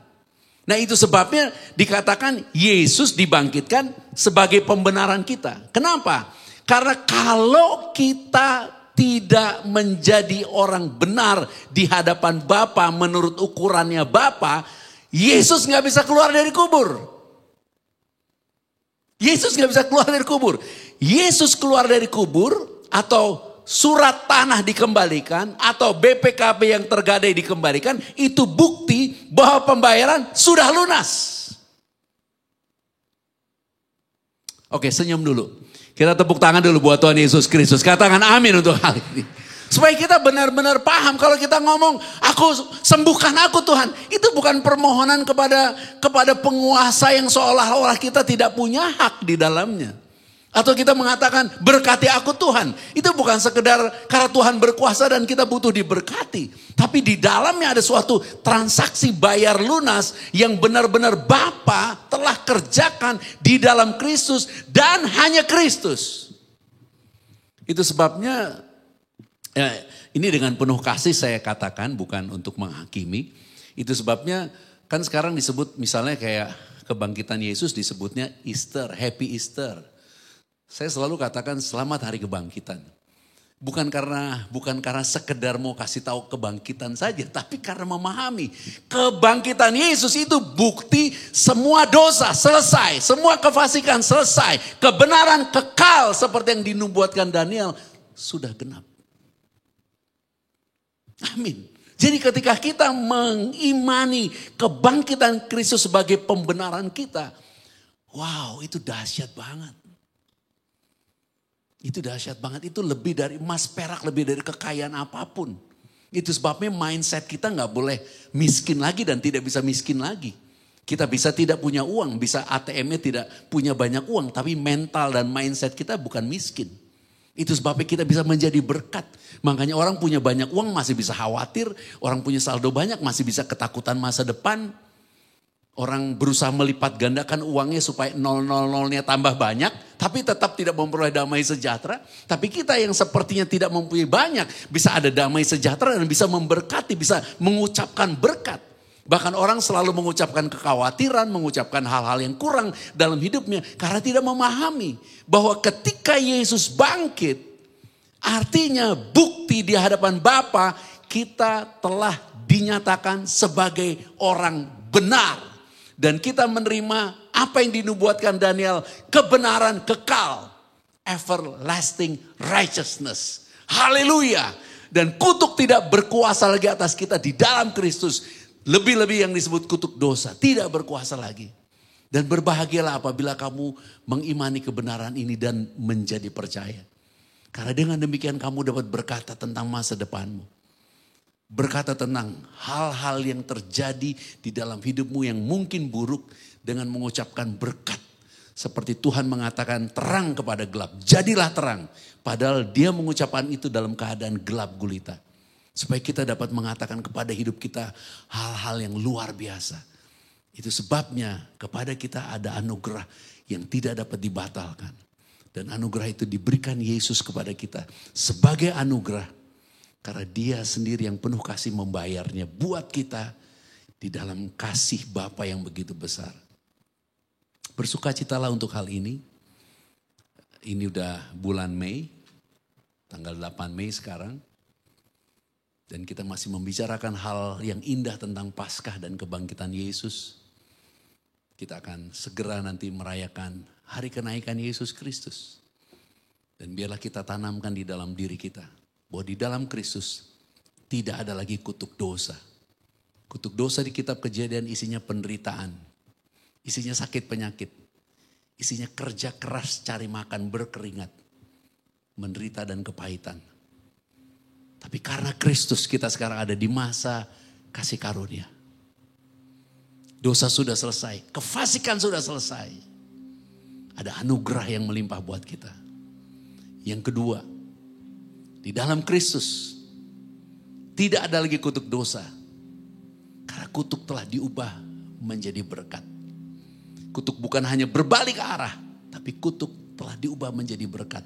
Nah itu sebabnya dikatakan Yesus dibangkitkan sebagai pembenaran kita. Kenapa? Karena kalau kita tidak menjadi orang benar di hadapan Bapa menurut ukurannya Bapa, Yesus gak bisa keluar dari kubur. Yesus gak bisa keluar dari kubur. Yesus keluar dari kubur atau surat tanah dikembalikan atau BPKB yang tergadai dikembalikan, itu bukti bahwa pembayaran sudah lunas. Oke, senyum dulu. Kita tepuk tangan dulu buat Tuhan Yesus Kristus. Katakan amin untuk hal ini. Supaya kita benar-benar paham kalau kita ngomong, aku sembuhkan aku Tuhan. Itu bukan permohonan kepada penguasa yang seolah-olah kita tidak punya hak di dalamnya. Atau kita mengatakan berkati aku Tuhan. Itu bukan sekedar karena Tuhan berkuasa dan kita butuh diberkati. Tapi di dalamnya ada suatu transaksi bayar lunas yang benar-benar Bapa telah kerjakan di dalam Kristus dan hanya Kristus. Itu sebabnya ini dengan penuh kasih saya katakan, bukan untuk menghakimi. Itu sebabnya kan sekarang disebut misalnya kayak kebangkitan Yesus disebutnya Easter, Happy Easter. Saya selalu katakan selamat hari kebangkitan. Bukan karena sekedar mau kasih tahu kebangkitan saja, tapi karena memahami kebangkitan Yesus itu bukti semua dosa selesai, semua kefasikan selesai, kebenaran kekal seperti yang dinubuatkan Daniel sudah genap. Amin. Jadi ketika kita mengimani kebangkitan Kristus sebagai pembenaran kita, wow, itu dahsyat banget. Itu dahsyat banget, itu lebih dari emas perak, lebih dari kekayaan apapun. Itu sebabnya mindset kita gak boleh miskin lagi dan tidak bisa miskin lagi. Kita bisa tidak punya uang, bisa ATM-nya tidak punya banyak uang, tapi mental dan mindset kita bukan miskin. Itu sebabnya kita bisa menjadi berkat. Makanya orang punya banyak uang masih bisa khawatir, orang punya saldo banyak masih bisa ketakutan masa depan. Orang berusaha melipat gandakan uangnya supaya 000-nya tambah banyak. Tapi tetap tidak memperoleh damai sejahtera. Tapi kita yang sepertinya tidak mempunyai banyak. Bisa ada damai sejahtera dan bisa memberkati. Bisa mengucapkan berkat. Bahkan orang selalu mengucapkan kekhawatiran. Mengucapkan hal-hal yang kurang dalam hidupnya. Karena tidak memahami bahwa ketika Yesus bangkit. Artinya bukti di hadapan Bapa. Kita telah dinyatakan sebagai orang benar. Dan kita menerima apa yang dinubuatkan Daniel, kebenaran kekal, everlasting righteousness. Haleluya. Dan kutuk tidak berkuasa lagi atas kita di dalam Kristus. Lebih-lebih yang disebut kutuk dosa, tidak berkuasa lagi. Dan berbahagialah apabila kamu mengimani kebenaran ini dan menjadi percaya. Karena dengan demikian kamu dapat berkata tentang masa depanmu. berkata tentang hal-hal yang terjadi di dalam hidupmu yang mungkin buruk dengan mengucapkan berkat. Seperti Tuhan mengatakan terang kepada gelap, jadilah terang. Padahal dia mengucapkan itu dalam keadaan gelap gulita. Supaya kita dapat mengatakan kepada hidup kita hal-hal yang luar biasa. Itu sebabnya kepada kita ada anugerah yang tidak dapat dibatalkan. Dan anugerah itu diberikan Yesus kepada kita sebagai anugerah. Karena dia sendiri yang penuh kasih membayarnya buat kita di dalam kasih Bapa yang begitu besar. Bersukacitalah untuk hal ini. Ini udah bulan Mei, tanggal 8 Mei sekarang. Dan kita masih membicarakan hal yang indah tentang Paskah dan kebangkitan Yesus. Kita akan segera nanti merayakan hari kenaikan Yesus Kristus. Dan biarlah kita tanamkan di dalam diri kita. Bahwa di dalam Kristus tidak ada lagi kutuk dosa. Kutuk dosa di kitab Kejadian isinya penderitaan. Isinya sakit penyakit. Isinya kerja keras cari makan berkeringat. Menderita dan kepahitan. Tapi karena Kristus kita sekarang ada di masa kasih karunia. Dosa sudah selesai. Kefasikan sudah selesai. Ada anugerah yang melimpah buat kita. Yang kedua. Di dalam Kristus. Tidak ada lagi kutuk dosa. Karena kutuk telah diubah menjadi berkat. Kutuk bukan hanya berbalik arah. Tapi kutuk telah diubah menjadi berkat.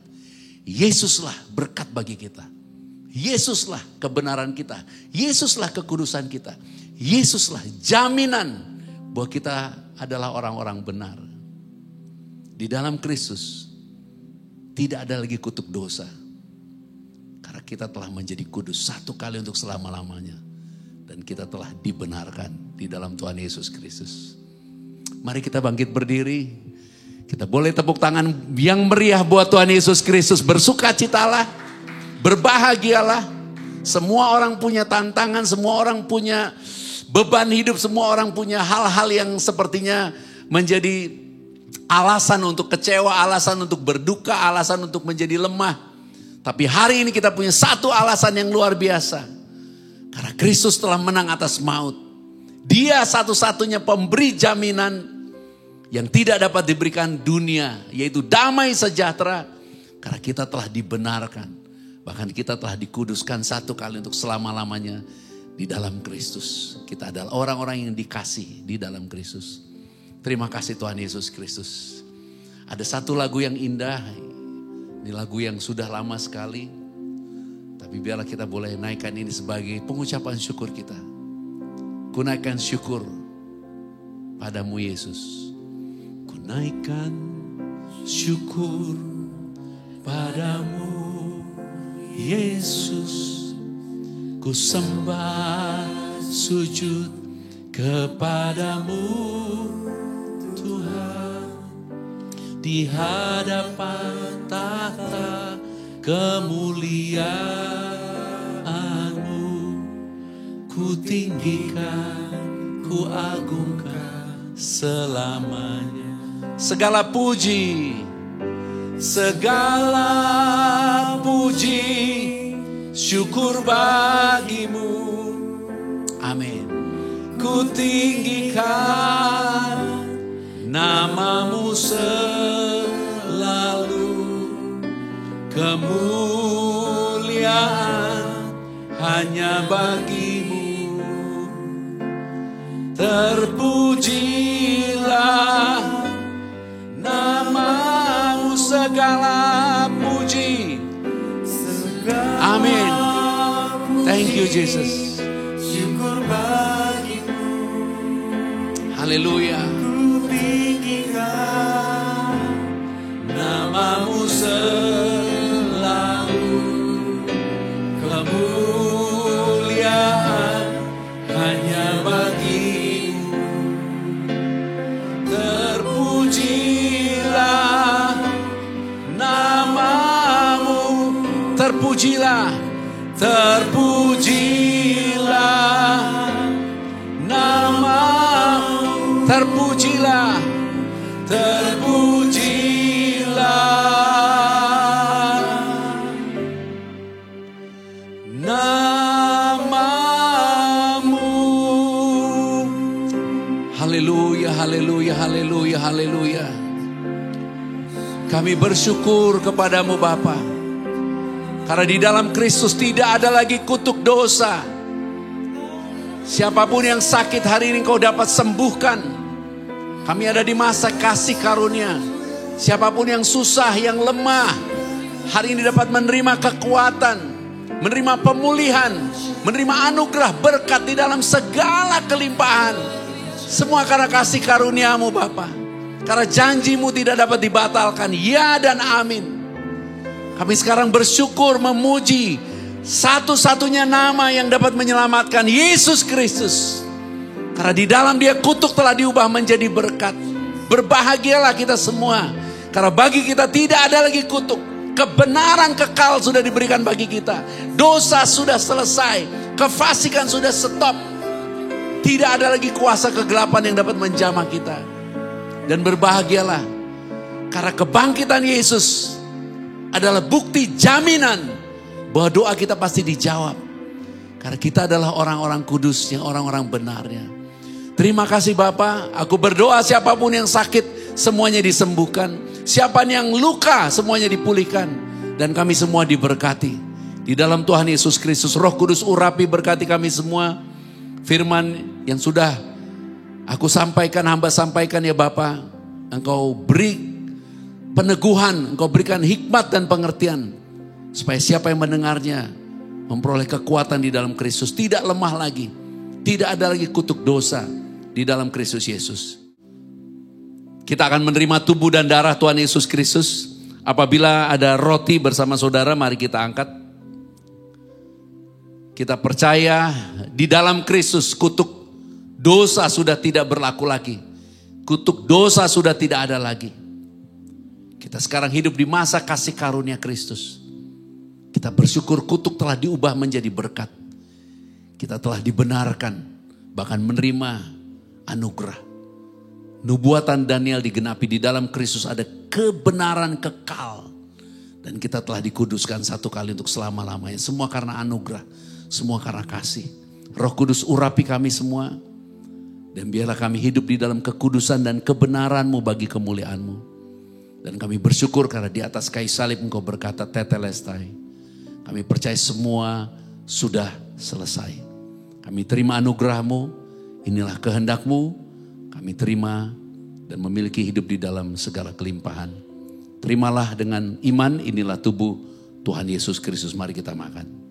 Yesuslah berkat bagi kita. Yesuslah kebenaran kita. Yesuslah kekudusan kita. Yesuslah jaminan bahwa kita adalah orang-orang benar. Di dalam Kristus tidak ada lagi kutuk dosa. Karena kita telah menjadi kudus satu kali untuk selama-lamanya. Dan kita telah dibenarkan di dalam Tuhan Yesus Kristus. Mari kita bangkit berdiri. Kita boleh tepuk tangan yang meriah buat Tuhan Yesus Kristus. Bersukacitalah. Berbahagialah. Semua orang punya tantangan, semua orang punya beban hidup, semua orang punya hal-hal yang sepertinya menjadi alasan untuk kecewa, alasan untuk berduka, alasan untuk menjadi lemah. Tapi hari ini kita punya satu alasan yang luar biasa. Karena Kristus telah menang atas maut. Dia satu-satunya pemberi jaminan yang tidak dapat diberikan dunia, yaitu damai sejahtera. Karena kita telah dibenarkan. Bahkan kita telah dikuduskan satu kali untuk selama-lamanya di dalam Kristus. Kita adalah orang-orang yang dikasih di dalam Kristus. Terima kasih Tuhan Yesus Kristus. Ada satu lagu yang indah. Ini lagu yang sudah lama sekali. Tapi biarlah kita boleh naikkan ini sebagai pengucapan syukur kita. Ku naikkan syukur padamu Yesus. Ku naikkan syukur padamu Yesus, ku sembah sujud kepadamu Tuhan. Di hadapan tahta kemuliaan-Mu, ku tinggikan, ku agungkan selamanya. Segala puji, segala puji, syukur bagimu. Amin. Ku tinggikan namamu selalu. Kemuliaan hanya bagimu. Terpujilah namamu, segala puji. Amin. Thank you Jesus. Syukur bagimu. Haleluya. Ku tinggikan Namamu selalu. Kemuliaan hanya bagimu. Terpujilah namamu. Terpujilah. Terpujilah namamu. Terpujilah. Terpujilah namamu. Haleluya, haleluya, haleluya, haleluya. Kami bersyukur kepadamu Bapa. Karena di dalam Kristus tidak ada lagi kutuk dosa. Siapapun yang sakit hari ini Engkau dapat sembuhkan. Kami ada di masa kasih karunia. Siapapun yang susah, yang lemah, hari ini dapat menerima kekuatan, menerima pemulihan, menerima anugerah berkat di dalam segala kelimpahan. Semua karena kasih karuniamu Bapa. Karena janjimu tidak dapat dibatalkan. Ya dan amin. Kami sekarang bersyukur memuji satu-satunya nama yang dapat menyelamatkan, Yesus Kristus. Karena di dalam Dia kutuk telah diubah menjadi berkat. Berbahagialah kita semua. Karena bagi kita tidak ada lagi kutuk. Kebenaran kekal sudah diberikan bagi kita. Dosa sudah selesai. Kefasikan sudah stop. Tidak ada lagi kuasa kegelapan yang dapat menjamah kita. Dan berbahagialah. Karena kebangkitan Yesus adalah bukti jaminan bahwa doa kita pasti dijawab. Karena kita adalah orang-orang kudusnya, orang-orang benarnya. Terima kasih Bapa. Aku berdoa siapapun yang sakit semuanya disembuhkan. Siapa yang luka semuanya dipulihkan. Dan kami semua diberkati. Di dalam Tuhan Yesus Kristus, Roh Kudus urapi berkati kami semua. Firman yang sudah aku sampaikan, hamba sampaikan ya Bapa. Engkau beri peneguhan, Engkau berikan hikmat dan pengertian. Supaya siapa yang mendengarnya memperoleh kekuatan di dalam Kristus. Tidak lemah lagi. Tidak ada lagi kutuk dosa di dalam Kristus Yesus. Kita akan menerima tubuh dan darah Tuhan Yesus Kristus. Apabila ada roti bersama saudara, mari kita angkat. Kita percaya di dalam Kristus kutuk dosa sudah tidak berlaku lagi. Kutuk dosa sudah tidak ada lagi. Kita sekarang hidup di masa kasih karunia Kristus. Kita bersyukur kutuk telah diubah menjadi berkat. Kita telah dibenarkan, bahkan menerima anugerah. Nubuatan Daniel digenapi, di dalam Kristus ada kebenaran kekal. Dan kita telah dikuduskan satu kali untuk selama-lamanya. Semua karena anugerah, semua karena kasih. Roh Kudus urapi kami semua. Dan biarlah kami hidup di dalam kekudusan dan kebenaran-Mu bagi kemuliaan-Mu. Dan kami bersyukur karena di atas kayu salib Engkau berkata tetelestai. Kami percaya semua sudah selesai. Kami terima anugerah-Mu, inilah kehendak-Mu. Kami terima dan memiliki hidup di dalam segala kelimpahan. Terimalah dengan iman, inilah tubuh Tuhan Yesus Kristus. Mari kita makan.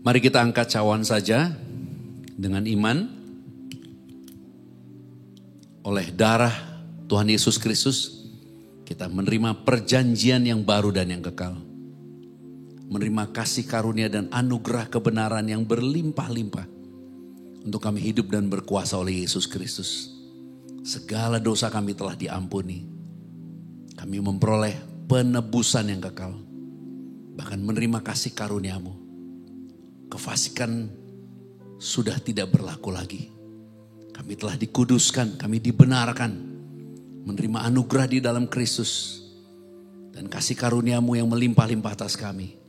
Mari kita angkat cawan saja dengan iman. Oleh darah Tuhan Yesus Kristus, kita menerima perjanjian yang baru dan yang kekal. Menerima kasih karunia dan anugerah kebenaran yang berlimpah-limpah. Untuk kami hidup dan berkuasa oleh Yesus Kristus. Segala dosa kami telah diampuni. Kami memperoleh penebusan yang kekal. Bahkan menerima kasih karunia-Mu. Kefasikan sudah tidak berlaku lagi. Kami telah dikuduskan, kami dibenarkan. Menerima anugerah di dalam Kristus. Dan kasih karunia-Mu yang melimpah-limpah atas kami.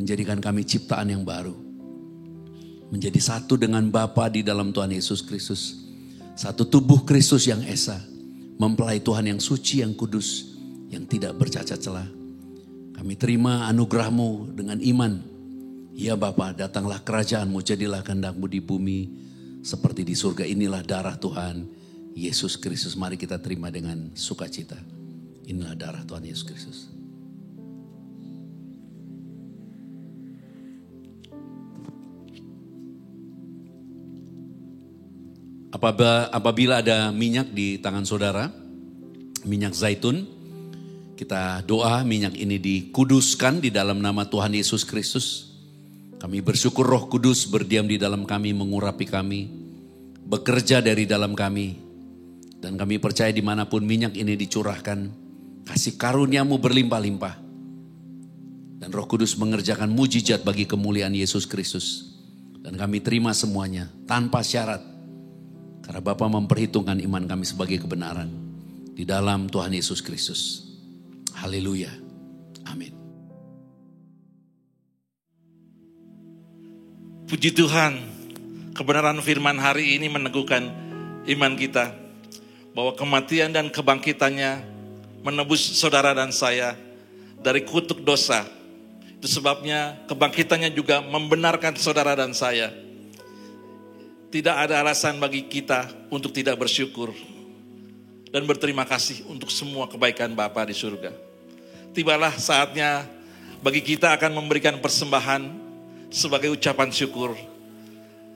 Menjadikan kami ciptaan yang baru. Menjadi satu dengan Bapa di dalam Tuhan Yesus Kristus. Satu tubuh Kristus yang esa. Mempelai Tuhan yang suci, yang kudus. Yang tidak bercacat celah. Kami terima anugerah-Mu dengan iman. Ya Bapa, datanglah kerajaan-Mu, jadilah kehendak-Mu di bumi seperti di surga. Inilah darah Tuhan Yesus Kristus. Mari kita terima dengan sukacita. Inilah darah Tuhan Yesus Kristus. Apabila ada minyak di tangan saudara, minyak zaitun, kita doa minyak ini dikuduskan di dalam nama Tuhan Yesus Kristus. Kami bersyukur Roh Kudus berdiam di dalam kami, mengurapi kami, bekerja dari dalam kami. Dan kami percaya dimanapun minyak ini dicurahkan, kasih karunia-Mu berlimpah-limpah. Dan Roh Kudus mengerjakan mujizat bagi kemuliaan Yesus Kristus. Dan kami terima semuanya tanpa syarat. Karena Bapa memperhitungkan iman kami sebagai kebenaran di dalam Tuhan Yesus Kristus. Haleluya. Amin. Puji Tuhan, kebenaran firman hari ini meneguhkan iman kita bahwa kematian dan kebangkitannya menebus saudara dan saya dari kutuk dosa. Itu sebabnya kebangkitannya juga membenarkan saudara dan saya. Tidak ada alasan bagi kita untuk tidak bersyukur dan berterima kasih untuk semua kebaikan Bapa di surga. Tibalah saatnya bagi kita akan memberikan persembahan sebagai ucapan syukur.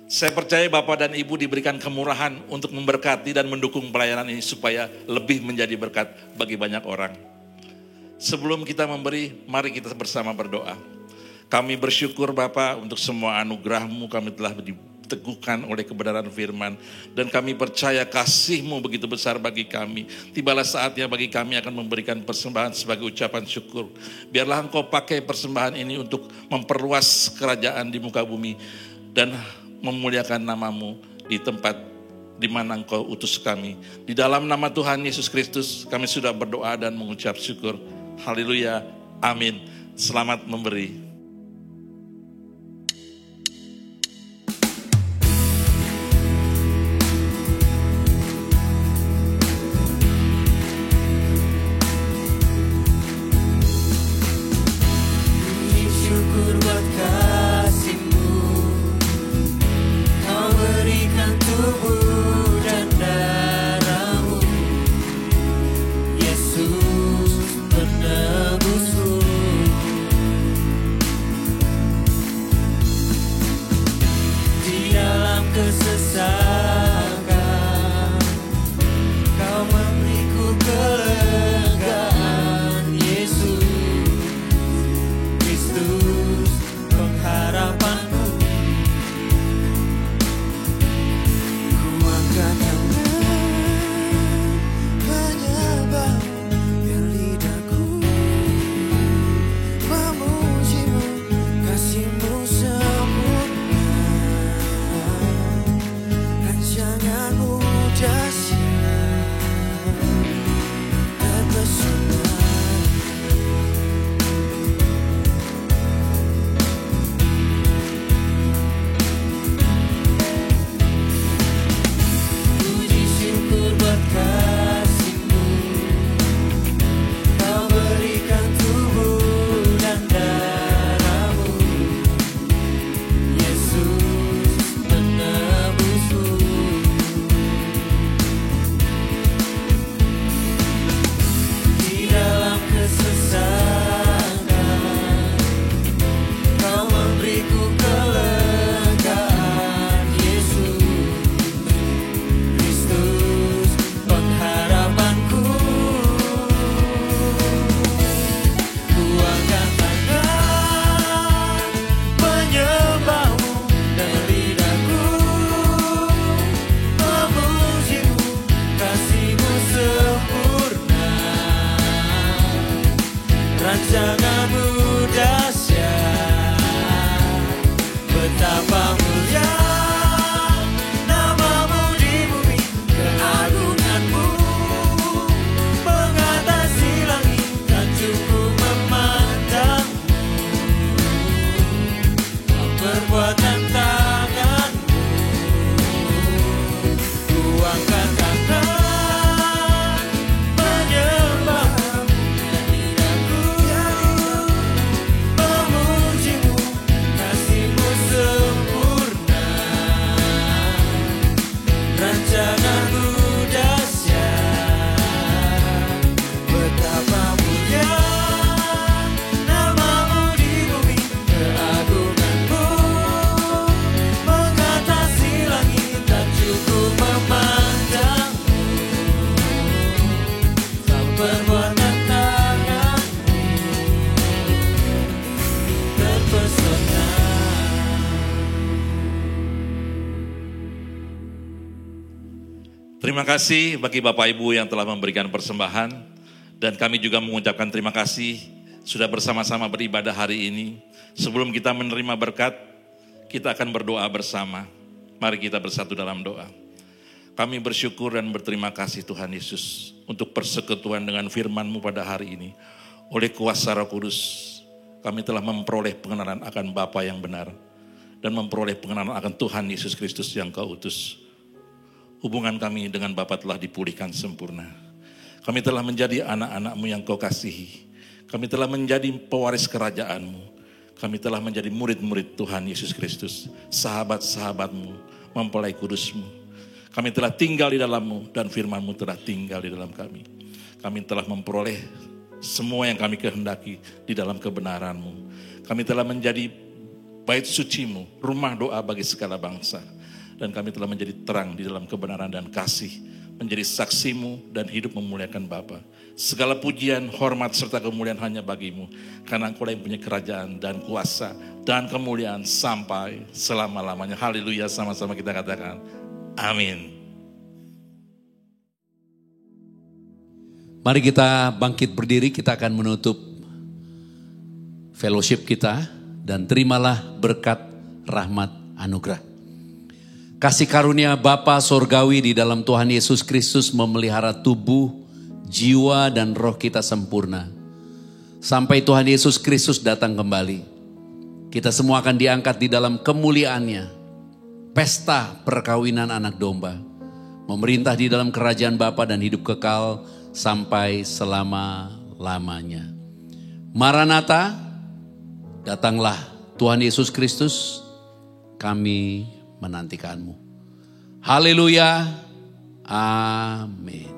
Saya percaya Bapak dan Ibu diberikan kemurahan untuk memberkati dan mendukung pelayanan ini supaya lebih menjadi berkat bagi banyak orang. Sebelum kita memberi, mari kita bersama berdoa. Kami bersyukur Bapak untuk semua anugerah-Mu, kami telah diteguhkan oleh kebenaran firman. Dan kami percaya kasih-Mu begitu besar bagi kami. Tibalah saatnya bagi kami akan memberikan persembahan sebagai ucapan syukur. Biarlah Engkau pakai persembahan ini untuk memperluas kerajaan di muka bumi. Dan memuliakan nama-Mu di tempat di mana Engkau utus kami. Di dalam nama Tuhan Yesus Kristus kami sudah berdoa dan mengucap syukur. Haleluya. Amin. Selamat memberi. Terima kasih bagi Bapak Ibu yang telah memberikan persembahan. Dan kami juga mengucapkan terima kasih sudah bersama-sama beribadah hari ini. Sebelum kita menerima berkat, kita akan berdoa bersama. Mari kita bersatu dalam doa. Kami bersyukur dan berterima kasih Tuhan Yesus untuk persekutuan dengan firman-Mu pada hari ini. Oleh kuasa Roh Kudus, kami telah memperoleh pengenalan akan Bapa yang benar dan memperoleh pengenalan akan Tuhan Yesus Kristus yang Kau utus. Hubungan kami dengan Bapa telah dipulihkan sempurna. Kami telah menjadi anak-anak-Mu yang Kau kasihi. Kami telah menjadi pewaris kerajaan-Mu. Kami telah menjadi murid-murid Tuhan Yesus Kristus, sahabat-sahabat-Mu, mempelai kudus-Mu. Kami telah tinggal di dalam-Mu dan firman-Mu telah tinggal di dalam kami. Kami telah memperoleh semua yang kami kehendaki di dalam kebenaran-Mu. Kami telah menjadi bait suci-Mu, rumah doa bagi segala bangsa. Dan kami telah menjadi terang di dalam kebenaran dan kasih, menjadi saksi-Mu dan hidup memuliakan Bapa. Segala pujian, hormat serta kemuliaan hanya bagi-Mu, karena Engkau yang punya kerajaan dan kuasa dan kemuliaan sampai selama-lamanya. Haleluya, sama-sama kita katakan amin. Mari kita bangkit berdiri, kita akan menutup fellowship kita dan terimalah berkat rahmat anugerah. Kasih karunia Bapa Sorgawi di dalam Tuhan Yesus Kristus memelihara tubuh, jiwa dan roh kita sempurna. Sampai Tuhan Yesus Kristus datang kembali. Kita semua akan diangkat di dalam kemuliaannya. Pesta perkawinan anak domba. Memerintah di dalam kerajaan Bapa dan hidup kekal sampai selama-lamanya. Maranatha, datanglah Tuhan Yesus Kristus, kami menantikanmu. Haleluya, amin.